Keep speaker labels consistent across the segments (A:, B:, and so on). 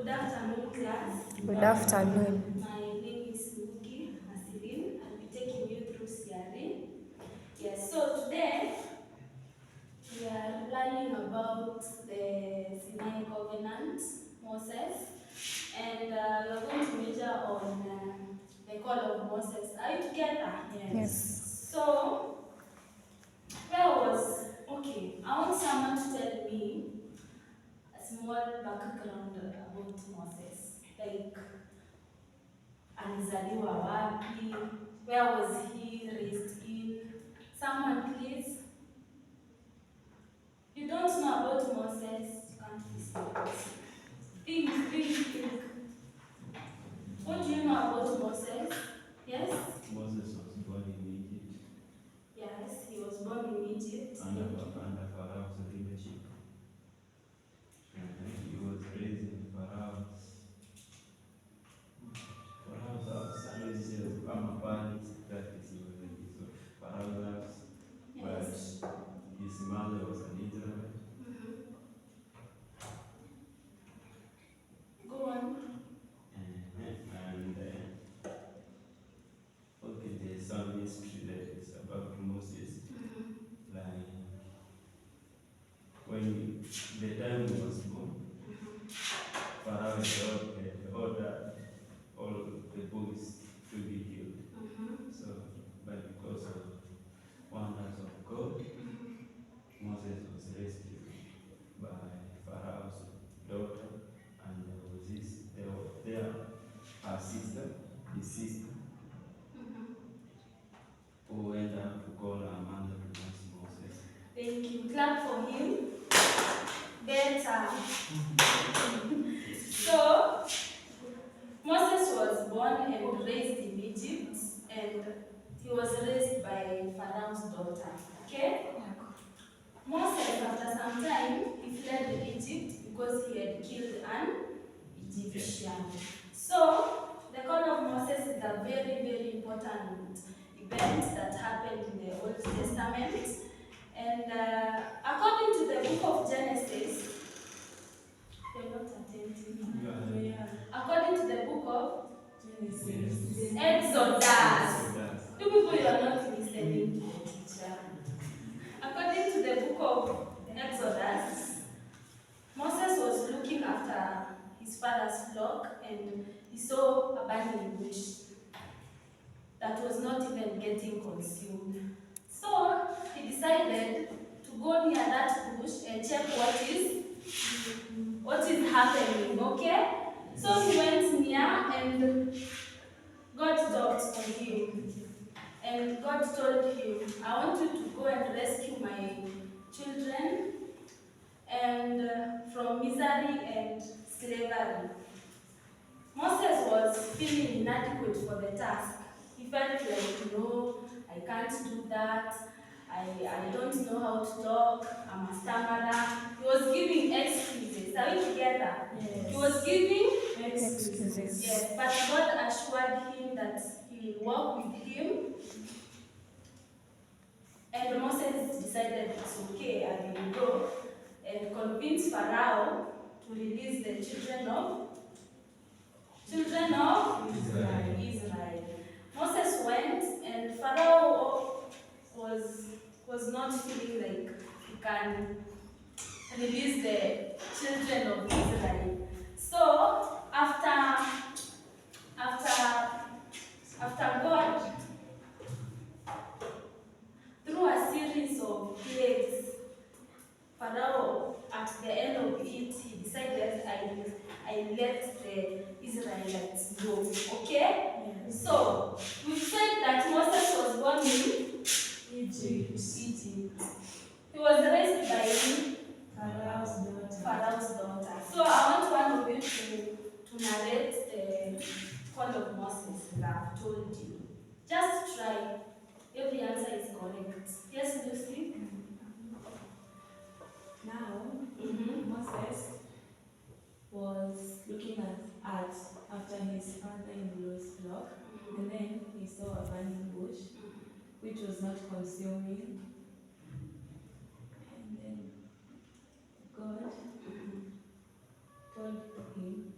A: Good afternoon, class.
B: Good afternoon.
A: My name is Muki Asilin. I'll be taking you through CRE. Yes, so today we are learning about the Sinai Covenant, Moses, and we are going to measure on the call of Moses. Are you together?
B: Yes.
A: So, okay, I want someone to tell me a small background about Moses. Like, alizaliwa wapi? Where was he raised in? Someone please. You don't know about Moses, you can't be serious. Think. What do you know about Moses? Yes?
C: Moses was born in Egypt.
A: Yes, he was born in Egypt.
C: Under Pharaoh's leadership. He was raised in Pharaoh's house. And he says, I'm a parent, that is he was in his Pharaoh's house.
A: Yes.
C: But his mother was an Israelite.
A: Go on.
C: And okay, there's some history that is about Moses. Like when the time he was born, Pharaoh had ordered all the boys to be killed. So, but because of wonders of God, Moses was rescued by Pharaoh's daughter, and there was her sister, his sister, who went out to call her mother to nurse Moses.
A: Thank you. Clap for him. Better. So, Moses was born and raised in Egypt, and he was raised by Pharaoh's daughter. Okay? Moses, after some time, he fled Egypt because he had killed an Egyptian. So, the call of Moses is a very, very important event that happened in the Old Testament. And according to the book of Genesis, you're not attentive. According to the book of
C: Genesis.
A: Exodus. You people, you are not listening to the teacher. According to the book of Exodus, Moses was looking after his father's flock and he saw a burning bush that was not even getting consumed. So he decided to go near that bush and check what is happening, okay? So he went near and God talked to him. And God told him, I want you to go and rescue my children and from misery and slavery. Moses was feeling inadequate for the task. He felt like, no, I can't do that. I don't know how to talk. I'm a stammerer. He was giving excuses. Are we together?
B: Yes.
A: He was giving
B: Excuses.
A: Yes, but God assured him that he will walk with him. And Moses decided it's okay, I will go and convince Pharaoh to release the children of Israel. Moses went, and Pharaoh was not feeling like he can release the children of Israel. So after God, through a series of plagues, Pharaoh, at the end of it, he decided, I let the Israelites go. Okay? Yes. So, we said that Moses was born in Egypt. He was raised by Pharaoh's daughter. So, I want one of you to narrate the call of Moses that I've told you. Just try. Every answer is correct. Yes, Lucy?
D: Now, Moses was looking at after his father-in-law's flock, and then he saw a burning bush, which was not consuming. And then God told him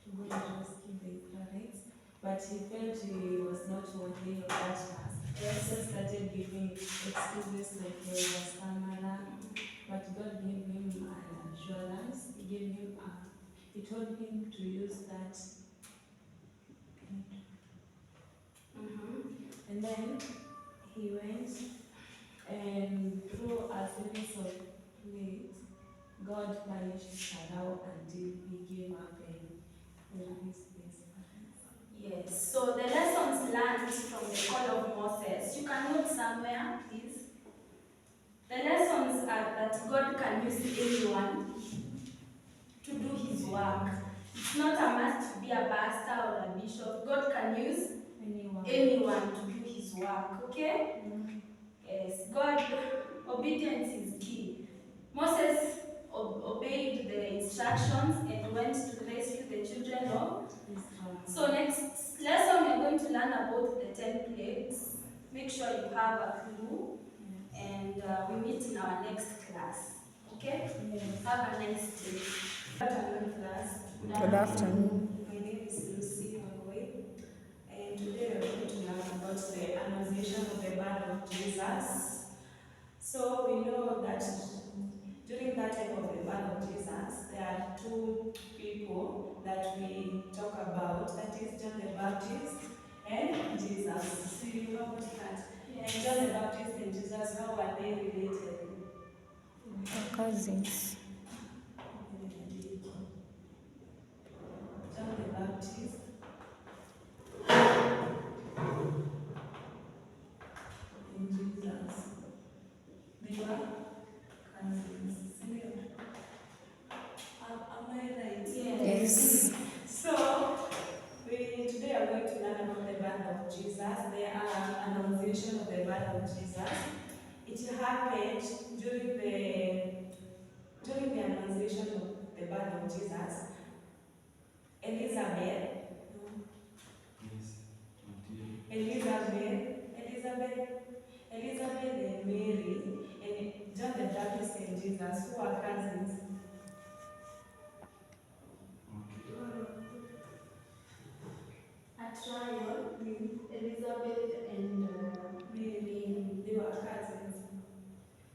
D: to go and rescue the Israelites, but he felt he was not worthy of that task. He also started giving excuses like he was a stammerer, but God gave him an assurance. He told him to use that. And then he went, and through a series of plagues, God punished Pharaoh until he gave up and released the Israelites.
A: Yes, so the lessons learned from the call of Moses, you can note somewhere, please. The lessons are that God can use anyone to do his work. It's not a must to be a pastor or a bishop. God can use anyone to do his work, okay? Yes, God, obedience is key. Moses obeyed the instructions and went to rescue the children of
D: Israel.
A: So next lesson we are going to learn about the 10 plagues. Make sure you have a clue, and we meet in our next class. Okay?
D: Yes.
A: Have a nice day. Good afternoon, class.
B: Good afternoon.
E: My name is Lucy Wangoi, and today we are going to learn about the Annunciation of the birth of Jesus. So we know that during that time of the birth of Jesus, there are two people that we talk about, that is John the Baptist and Jesus. So you know about that. And John the Baptist and Jesus, how are they related?
B: Cousins.
E: John the Baptist and Jesus. They were cousins. Am I right?
B: Yes.
E: So, we today are going to learn about the birth of Jesus. There are annunciation of the birth of Jesus. It happened during the annunciation of the birth of Jesus. Elizabeth, and Mary, and John the Baptist and Jesus, who are cousins.
A: At trial, Elizabeth and
E: Mary, they were cousins.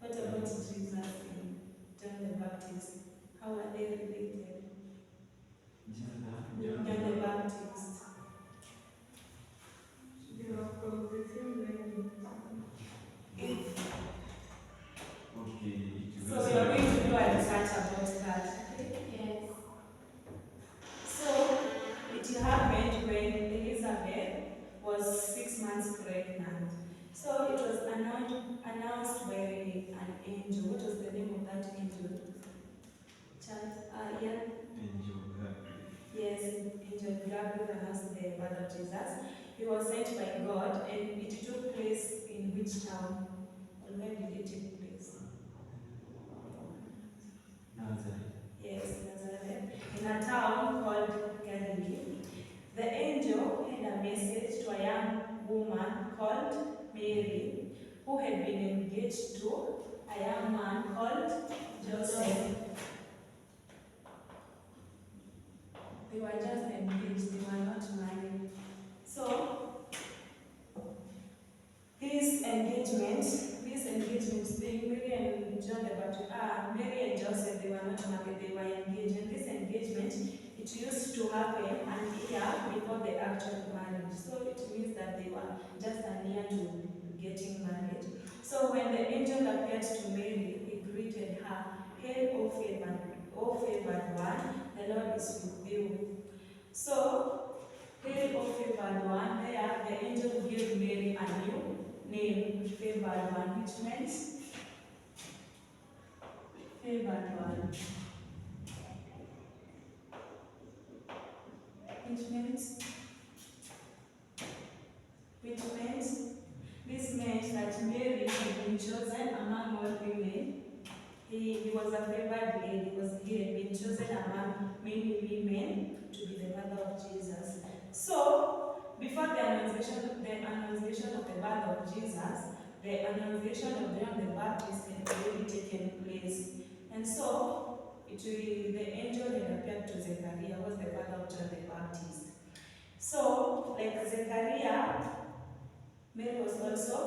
E: What about Jesus and John the Baptist? How are they related? John the Baptist.
D: They were from the same line.
E: So we are going to do a research about that.
A: yes.
E: So it happened when Elizabeth was 6 months pregnant. So it was announced by an angel. What was the name of that angel? Yeah. Yes, Angel Gabriel announced the birth of Jesus. He was sent by God, and it took place in which town? Or where did it take place? Yes, Nazareth. In a town called Galilee. The angel had a message to a young woman called Mary, who had been engaged to a young man called Joseph. They were just engaged, they were not married. So, this engagement, Mary and John the Baptist, Mary and Joseph, they were not married, they were engaged. And this engagement, it used to happen an year before the actual marriage. So it means that they were just a year to getting married. So when the angel appeared to Mary, he greeted her, "Hail, O favored one, the Lord is with you." So, "Hail, O favored one," there the angel gave Mary a new name, favored one, which meant favored one. This meant that Mary had been chosen among all women. He was a favored lady. He had been chosen among many women to be the mother of Jesus. So, before the annunciation of the birth of Jesus, the annunciation of John the Baptist had already taken place. And so, the angel had appeared to Zechariah, who was the father of John the like Zechariah, Mary was also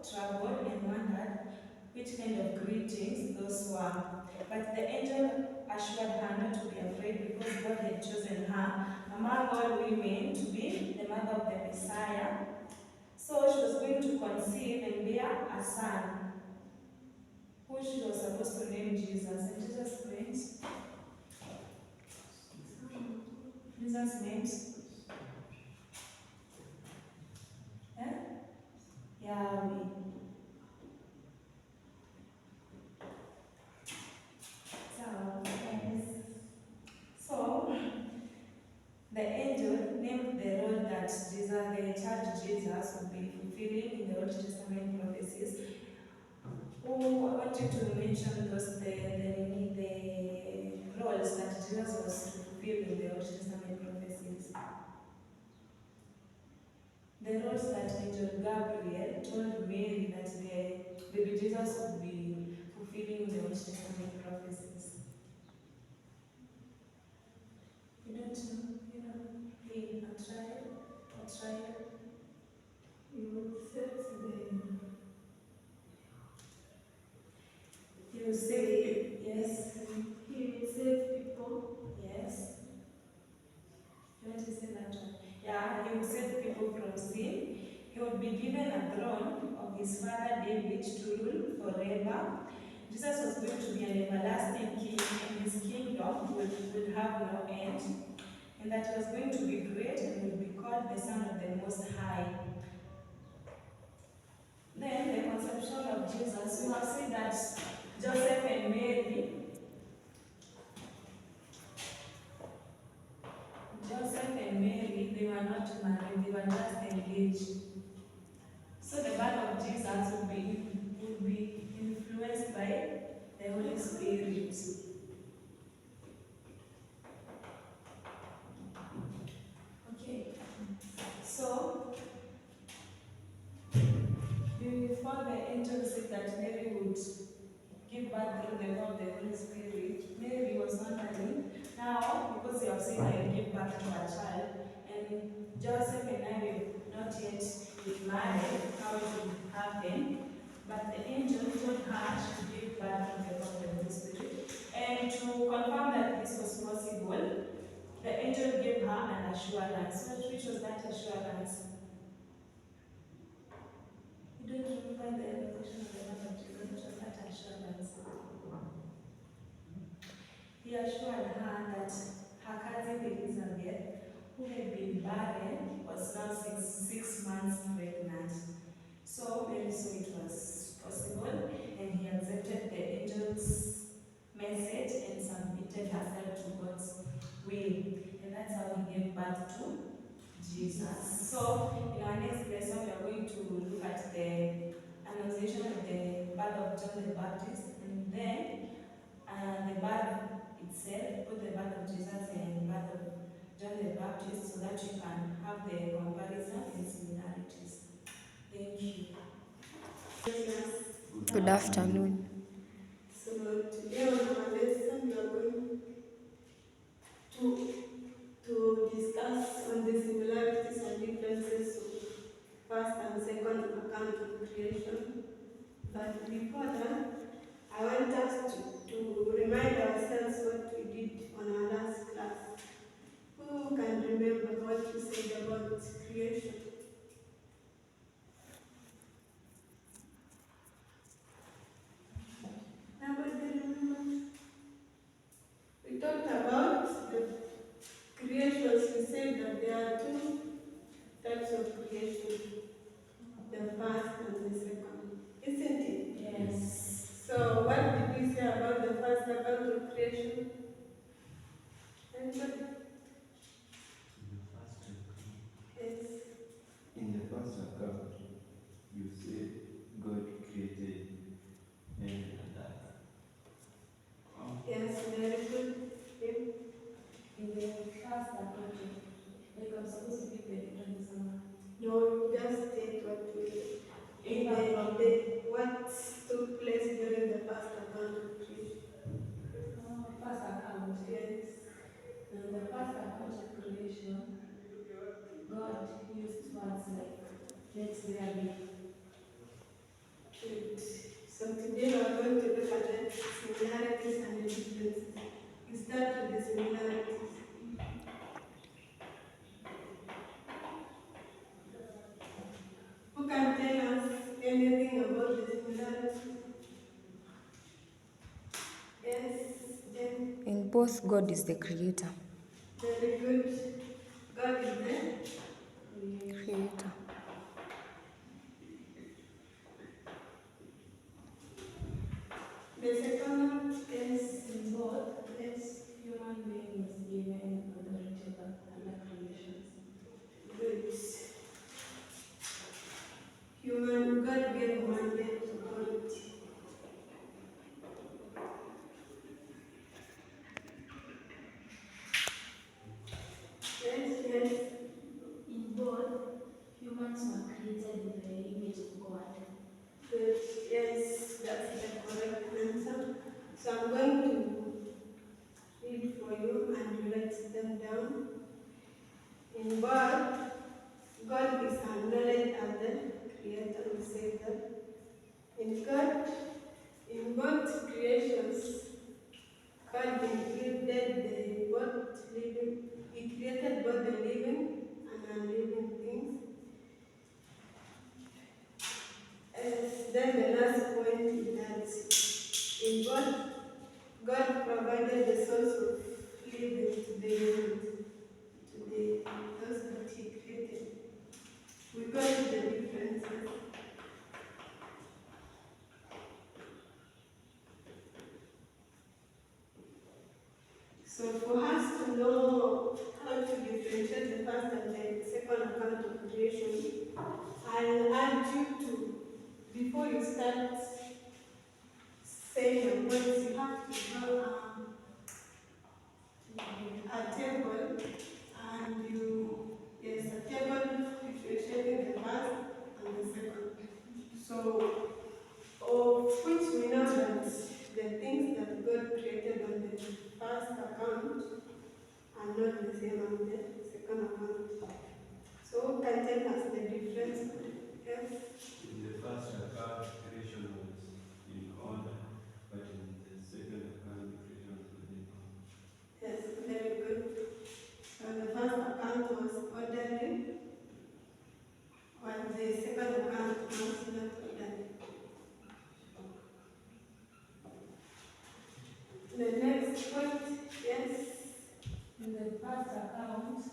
E: troubled and wondered which kind of greetings those were. But the angel assured her not to be afraid because God had chosen her among all women to be the mother of the Messiah. So she was going to conceive and bear a son, who she was supposed to name Jesus. And Jesus meant Yahweh. So the angel named the role that Jesus, the child Jesus, would be fulfilling in the Old Testament prophecies. Who I want you to mention those the roles that Jesus was to fulfill in the Old Testament prophecies. The roles that Angel Gabriel told Mary that the baby Jesus would be fulfilling in the Old Testament prophecies. You don't know? You know? He a trial. He would set he will save, yes. He will save people. Yes. You want to say that one? Yeah, he will save people from sin. He would be given a throne of his father David to rule forever. Jesus was going to be an everlasting king, and his kingdom would have no end. And that he was going to be great and would be called the Son of the Most High. Then the conception of Jesus, we have seen that Joseph and Mary, they were not married, they were just engaged. So the birth of Jesus would be influenced by the Holy Spirit. Okay. So before the angel said that Mary would give birth through the power of the Holy Spirit, Mary was wondering, now, because you have said I will give birth to a child, and Joseph and I will not yet be married, how it will happen. But the angel told her she should give birth to the power of the Holy Spirit. And to confirm that this was possible, the angel gave her an assurance. Which was that assurance? You don't remember the revelation of the birth of Jesus? Which was that assurance? He assured her that her cousin Elizabeth, who had been barren, was now six months pregnant. So Mary saw it was possible, and he accepted the angel's message and submitted herself to God's will. And that's how he gave birth to Jesus. So in our next lesson, we are going to look at the annunciation of the birth of John the Baptist, and then the birth itself, put the birth of Jesus and birth of John the Baptist, so that you can have the comparison and similarities. Thank you.
B: Good afternoon.
F: So today on our lesson we are going to discuss on the similarities and differences of first and second account of creation. But before that, I want us to remind ourselves what we did on our last class. Who can remember what we said about creation? Nobody remembers? We talked about the creations. We said that there are two types of creation, the first and the second, isn't it?
E: Yes.
F: So what did we say about the first account of creation? Anybody? Yes.
C: In the first account, you say God created heaven and earth.
F: Yes, very good.
E: In the first account, like I'm supposed to give the difference somewhere.
F: No, you just state what what took place during the first account of creation.
E: First account.
F: Yes.
E: In the first account of creation, God used
D: Let's grab it.
F: Good. So today we are going to look at the similarities and the differences. We start with the similarities. Who can tell us anything about the similarities? Yes, Jen.
B: In both, God is the creator.
F: Very good. God is there.
B: Creator.
F: The second one is
D: In both, human being is given authority over other creations.
F: good. God gave mandate authority. Yes.
D: In both, humans were created in the image of God.
F: Good. Yes, that's the correct answer. So I'm going to read for you and you write them down. In God, God is acknowledged as the creator. We say that. In God, in both creations, God included the both living. He created both the living and unliving things. Then the last point is that in God, God provided the source of living to the humans, to those that He created. We go to the differences. So for us to know how to differentiate the first and the second account of creation, I'll urge you to, before you start saying your points, you have to draw a table, and there's a table differentiating the first and the second. So, of which we know that the things that God created on the first account are not the same on the second account. So who can tell us the difference? Yes?
C: In the first account, creation was in order, but in the second account, creation was not in order.
F: Yes, very good. So the first account was orderly, while the second account was not orderly. The next point, yes?
D: In the first account,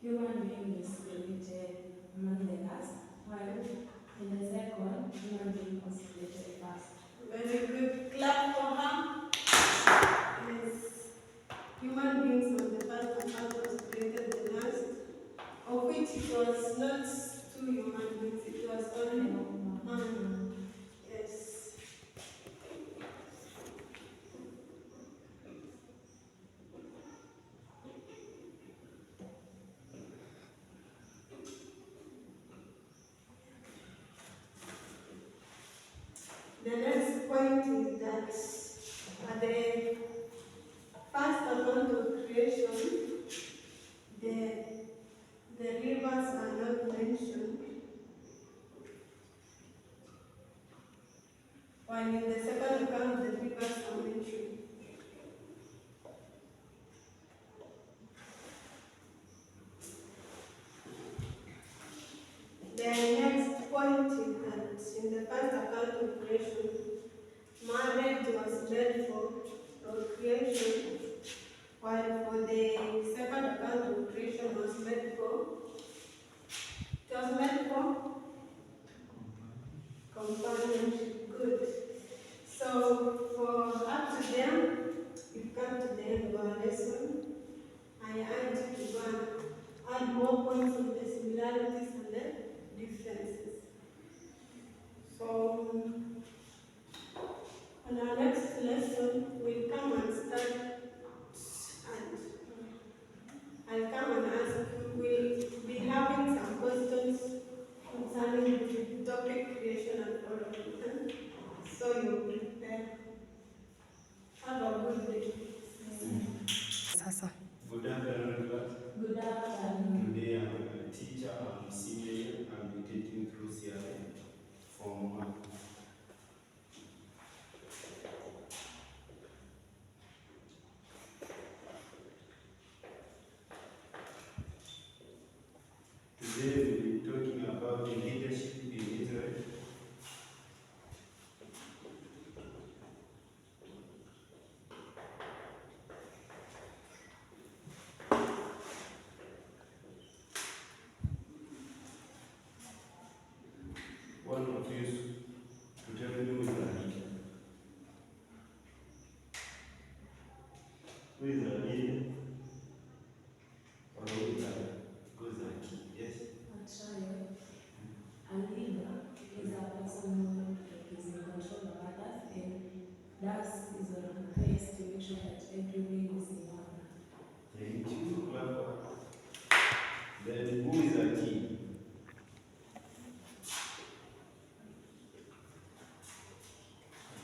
D: human being is created among the last, while in the second, human being was created first.
F: Very good. Clap for her. Yes. Human beings on the first account was created the last, of which it was not two human beings, it was only one. Yes. The next point is that at the first account of creation, the rivers are not mentioned, while in the second account the rivers are mentioned. The next point is that in the first account of creation, marriage was made for procreation, while for the second account of creation was made for, it was made for companionship. Good. So for up to there, we've come to the end of our lesson. I urge you to go and add more points on the similarities and the differences. So on our next lesson, we'll come and start, and I'll come and ask you, we'll be having some questions concerning the topic creation and fall of man. So you prepare. Have a good day.
B: Sasa.
C: Good afternoon, class.
D: Good afternoon.
C: Today I'm a teacher, I'm Simeon. I'm crucial Form 1. Today we'll be talking about the leadership in Israel. One of you to tell me who is a leader. Who is a leader? Or who is a key? Yes?
D: I'll try it. A leader is a person who is in control of others and does his or her best to make sure that everything is in order.
C: Thank you, clever. Then who is a key?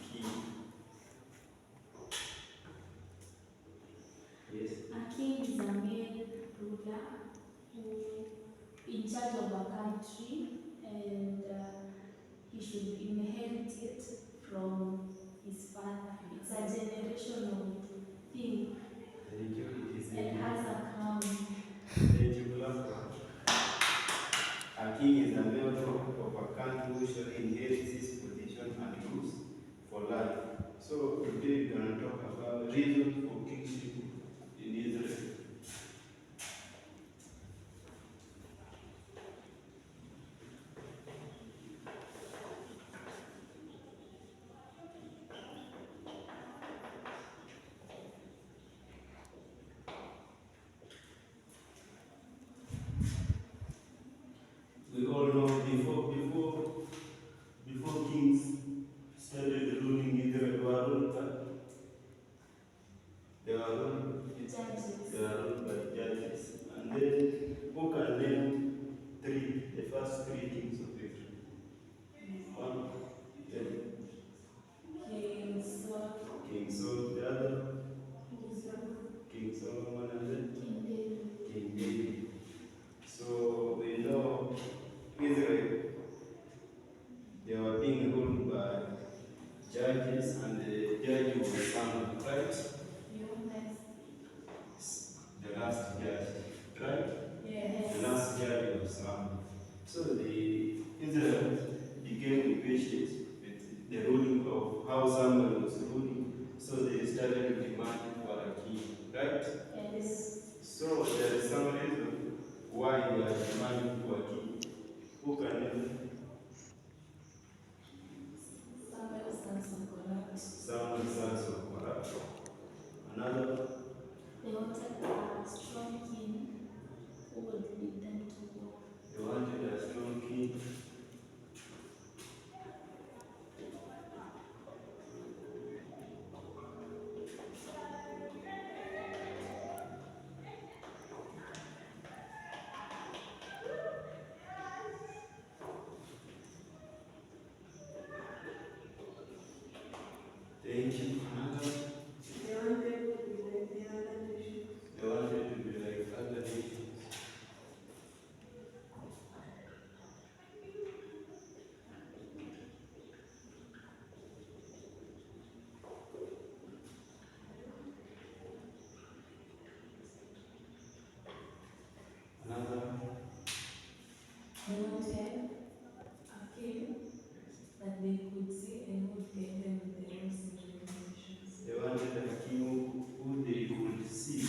C: Key. Yes.
A: A king is a male ruler who in charge of a country, and he should inherit it from his father. It's a generational thing.
C: Thank you. It is
A: And has a crown.
C: Thank you, clever. A king is a male ruler of a country who shall inherit his position and rules for life. So today we're going to talk about reasons for kingship in Israel. We all know before kings started ruling Israel, they were ruled by judges. And then who can name the first three kings of Israel? One, then King Saul, the other King Solomon, and then King David. So we know Israel, they were being ruled by judges, and the judge was Samuel, right? The last judge, right?
A: Yes.
C: The last judge was Samuel. So the Israelites became impatient with the ruling of how Samuel was ruling. So they started demanding for a king, right?
A: Yes.
C: So there is some reason why they are demanding for a king. Who can name? Samuel's sons were corrupt. Another,
A: They wanted a strong king who would lead them to war.
C: they wanted a strong king. Thank you. Another,
F: They wanted to be like the other nations.
C: they wanted to be like other nations. Another,
D: They wanted a king that they could see and would guide them with the rules and regulations.
C: they wanted a king who they could see.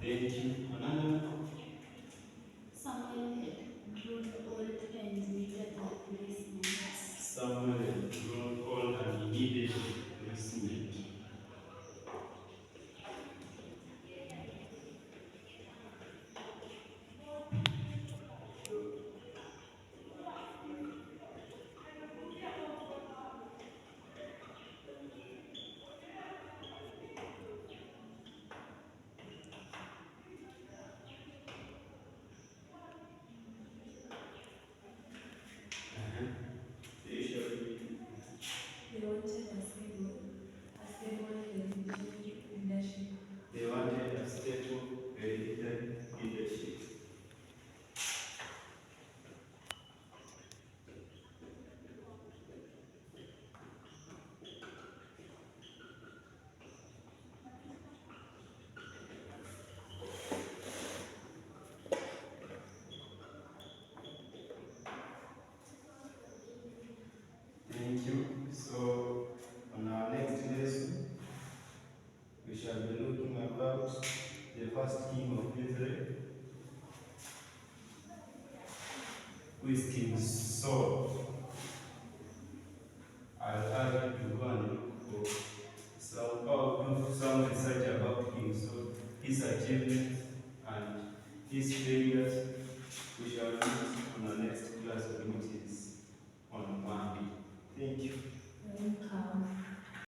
C: Thank you. Another,
A: Samuel had grown old and needed replacement.
C: Samuel had grown old and he needed replacement. first king of Israel, who is King Saul. I'll ask you to go and look for do some research about King Saul, his achievements and his failures. We shall meet on the next class, which is on Monday. Thank you.